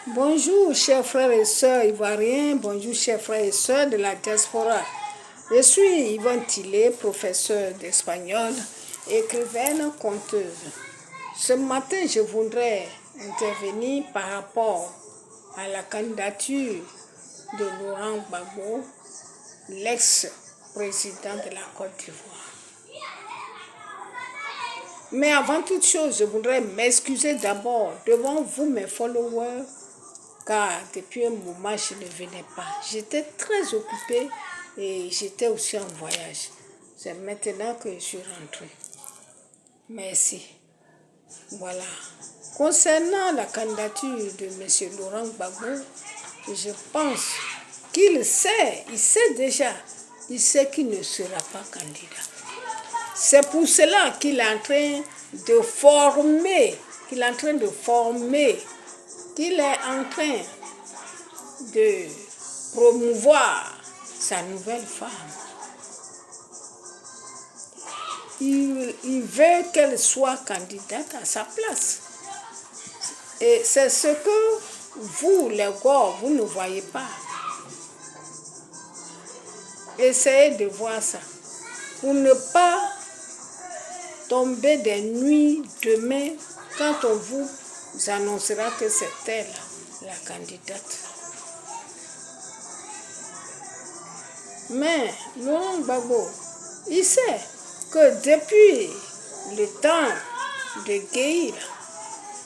Bonjour chers frères et sœurs ivoiriens, bonjour chers frères et sœurs de la diaspora. Je suis Yvonne Tillet, professeure d'espagnol, écrivaine, conteuse. Ce matin, je voudrais intervenir par rapport à la candidature de Laurent Gbagbo, l'ex-président de la Côte d'Ivoire. Mais avant toute chose, je voudrais m'excuser d'abord devant vous, mes followers, car depuis un moment, je ne venais pas. J'étais très occupée et j'étais aussi en voyage. C'est maintenant que je suis rentrée. Merci. Voilà. Concernant la candidature de M. Laurent Gbagbo, je pense qu'il sait, il sait qu'il ne sera pas candidat. C'est pour cela qu'il est en train de former, qu'il est en train de promouvoir sa nouvelle femme. Il veut qu'elle soit candidate à sa place. Et c'est ce que vous, les gars, vous ne voyez pas. Essayez de voir ça. Pour ne pas tomber des nuits demain quand on vous annoncera que c'est elle la candidate. Mais Laurent Gbagbo, il sait que depuis le temps de Gueye,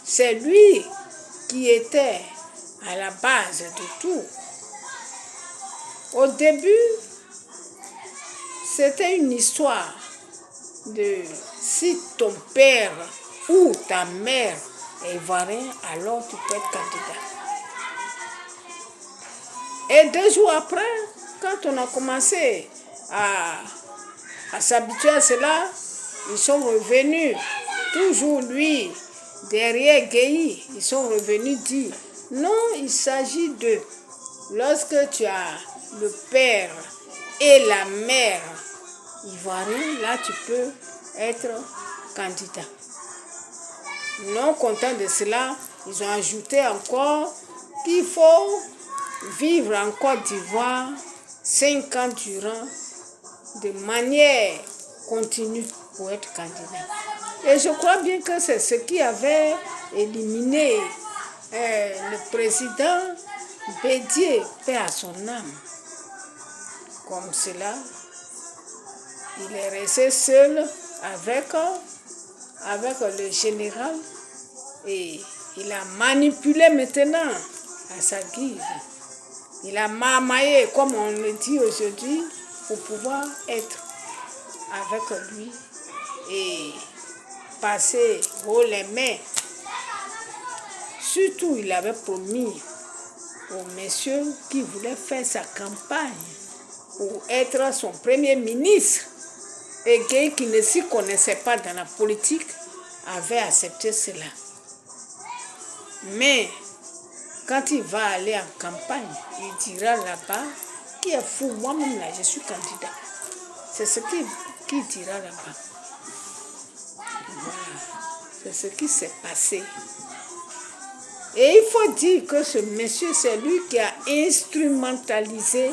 c'est lui qui était à la base de tout. Au début, c'était une histoire de si ton père ou ta mère est ivoirien, alors tu peux être candidat. Et 2 jours après, quand on a commencé à s'habituer à cela, ils sont revenus, toujours lui, derrière Gueye, ils sont revenus dire, non, il s'agit de, lorsque tu as le père et la mère ivoiriens, là tu peux être candidat. Non content de cela, ils ont ajouté encore qu'il faut vivre en Côte d'Ivoire 5 ans durant de manière continue pour être candidat. Et je crois bien que c'est ce qui avait éliminé le président Bédié, paix à son âme. Comme cela, il est resté seul avec le général et il a manipulé maintenant à sa guise. Il a marmaillé, comme on le dit aujourd'hui, pour pouvoir être avec lui et passer haut les mains. Surtout, il avait promis au monsieur qui voulait faire sa campagne pour être son premier ministre. Et Gueye, qui ne s'y connaissait pas dans la politique, avait accepté cela. Mais quand il va aller en campagne, il dira là-bas, qui est fou, moi-même là, je suis candidat. C'est ce qu'il dira là-bas. Voilà. C'est ce qui s'est passé. Et il faut dire que ce monsieur, c'est lui qui a instrumentalisé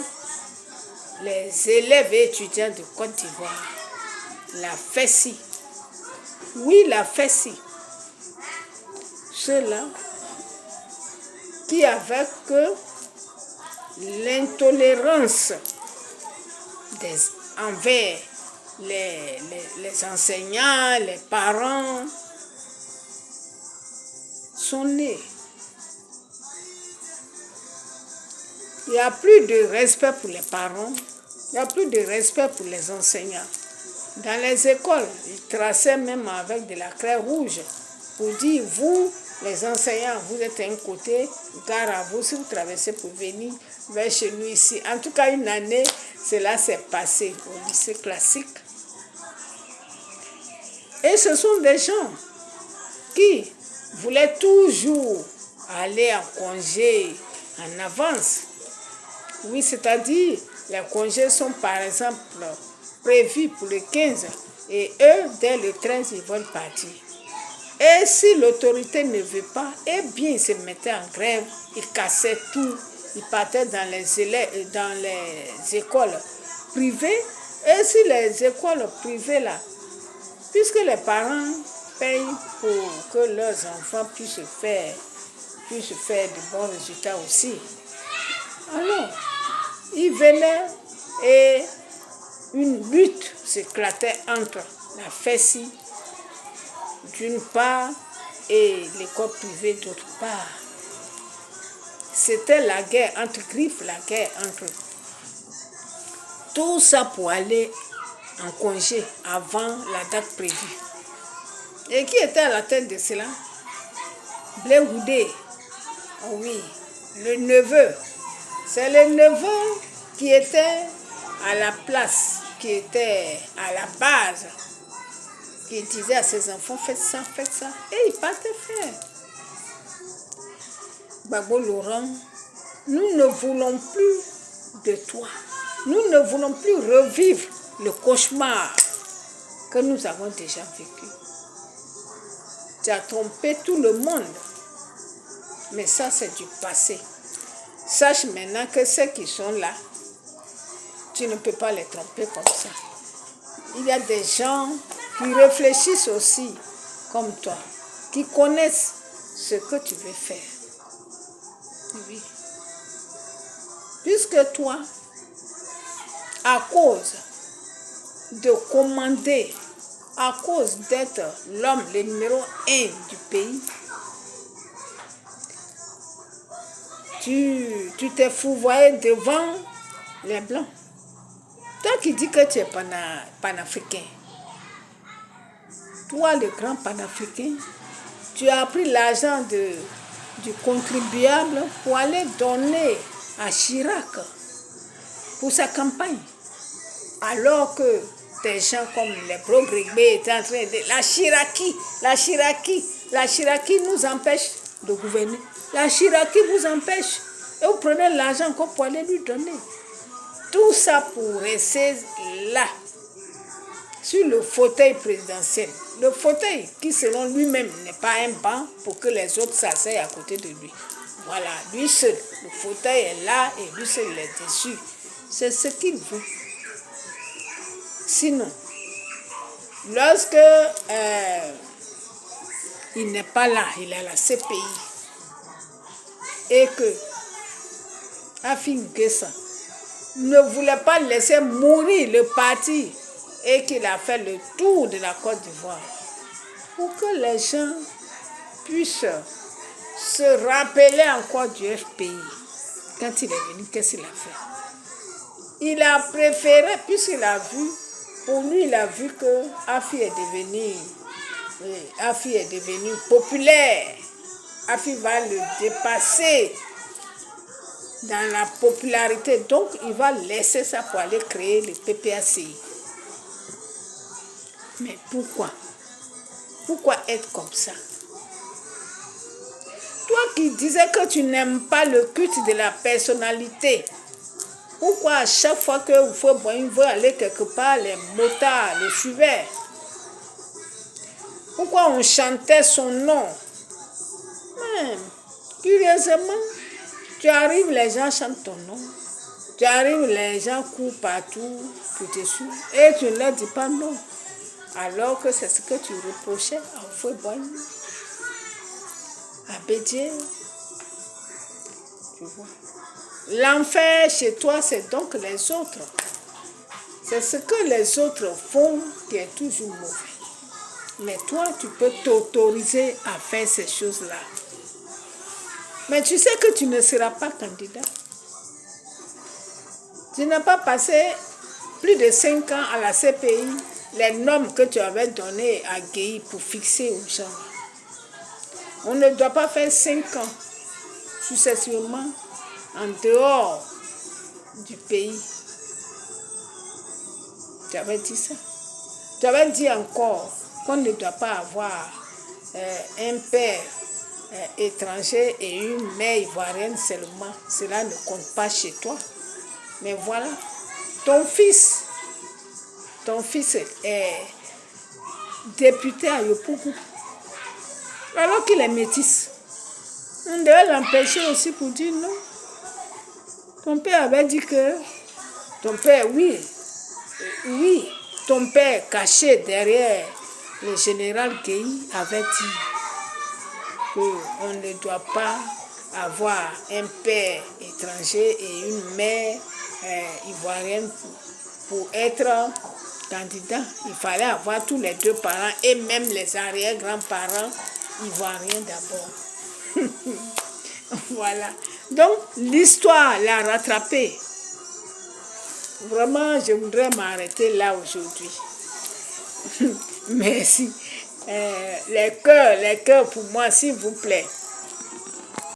les élèves et étudiants de Côte d'Ivoire. La FESI. Oui, la FESI. Ceux-là qui avaient que l'intolérance envers les enseignants, les parents, sont nés. Il n'y a plus de respect pour les parents, il n'y a plus de respect pour les enseignants. Dans les écoles, ils traçaient même avec de la craie rouge pour dire, vous, les enseignants, vous êtes à un côté, gare à vous, si vous traversez pour venir vers chez nous ici. En tout cas, une année, cela s'est passé au lycée classique. Et ce sont des gens qui voulaient toujours aller en congé en avance. Oui, c'est-à-dire, les congés sont par exemple prévus pour le 15 et eux, dès le 13, ils veulent partir. Et si l'autorité ne veut pas, eh bien, ils se mettaient en grève, ils cassaient tout, ils partaient dans les écoles privées. Et si les écoles privées, là, puisque les parents payent pour que leurs enfants puissent faire de bons résultats aussi, alors, ils venaient et une lutte s'éclatait entre la FESI d'une part et l'école privée d'autre part. C'était la guerre entre griffes, la guerre entre... Tout ça pour aller en congé avant la date prévue. Et qui était à la tête de cela? Blé Goudé. Oh oui, le neveu. C'est le neveu qui était à la place, qui était à la base, qui disait à ses enfants, faites ça. Et il partait faire. Gbagbo Laurent, nous ne voulons plus de toi. Nous ne voulons plus revivre le cauchemar que nous avons déjà vécu. Tu as trompé tout le monde. Mais ça, c'est du passé. Sache maintenant que ceux qui sont là, tu ne peux pas les tromper comme ça. Il y a des gens qui réfléchissent aussi comme toi, qui connaissent ce que tu veux faire. Oui. Puisque toi, à cause de commander, à cause d'être l'homme, le numéro 1 du pays, tu t'es fourvoyé devant les Blancs. Toi qui dis que tu es panafricain, toi le grand panafricain, tu as pris l'argent du contribuable pour aller donner à Chirac pour sa campagne. Alors que des gens comme les Progrès étaient en train de... La Chiraki nous empêche de gouverner. La Chiraki vous empêche. Et vous prenez l'argent encore pour aller lui donner. Tout ça pour rester là, sur le fauteuil présidentiel. Le fauteuil qui, selon lui-même, n'est pas un banc pour que les autres s'asseyent à côté de lui. Voilà, lui seul. Le fauteuil est là et lui seul est dessus. C'est ce qu'il veut. Sinon, lorsque il n'est pas là, il est à la CPI, et que Afin N'Guessan ne voulait pas laisser mourir le parti et qu'il a fait le tour de la Côte d'Ivoire pour que les gens puissent se rappeler encore du FPI. Quand il est venu, qu'est-ce qu'il a fait? Il a préféré, puisqu'il a vu, pour lui, il a vu que Afi est devenu populaire. Afi va le dépasser dans la popularité. Donc, il va laisser ça pour aller créer le PPACI. Mais pourquoi? Pourquoi être comme ça? Toi qui disais que tu n'aimes pas le culte de la personnalité, pourquoi à chaque fois qu'il veut aller quelque part, les motards le suivaient? Pourquoi on chantait son nom? Curieusement, tu arrives, les gens chantent ton nom. Tu arrives, les gens courent partout pour te suivre. Et tu ne leur dis pas non. Alors que c'est ce que tu reprochais à Houphouët-Boigny, à Bédié. Tu vois. L'enfer chez toi, c'est donc les autres. C'est ce que les autres font qui est toujours mauvais. Mais toi, tu peux t'autoriser à faire ces choses-là. Mais tu sais que tu ne seras pas candidat. Tu n'as pas passé plus de 5 ans à la CPI, les normes que tu avais données à Guéhi pour fixer aux gens. On ne doit pas faire 5 ans successivement en dehors du pays. Tu avais dit ça. Tu avais dit encore qu'on ne doit pas avoir un père étranger et une mère ivoirienne seulement. Cela ne compte pas chez toi. Mais voilà, ton fils est député à Yopougon. Alors qu'il est métis. On devait l'empêcher aussi pour dire non. Ton père avait dit que... Ton père, oui, ton père caché derrière le général Gueye avait dit qu'on ne doit pas avoir un père étranger et une mère ivoirienne pour être candidat. Il fallait avoir tous les deux parents et même les arrière-grands-parents ivoiriens d'abord. Voilà. Donc, l'histoire l'a rattrapé. Vraiment, je voudrais m'arrêter là aujourd'hui. Merci. Les cœurs pour moi, s'il vous plaît.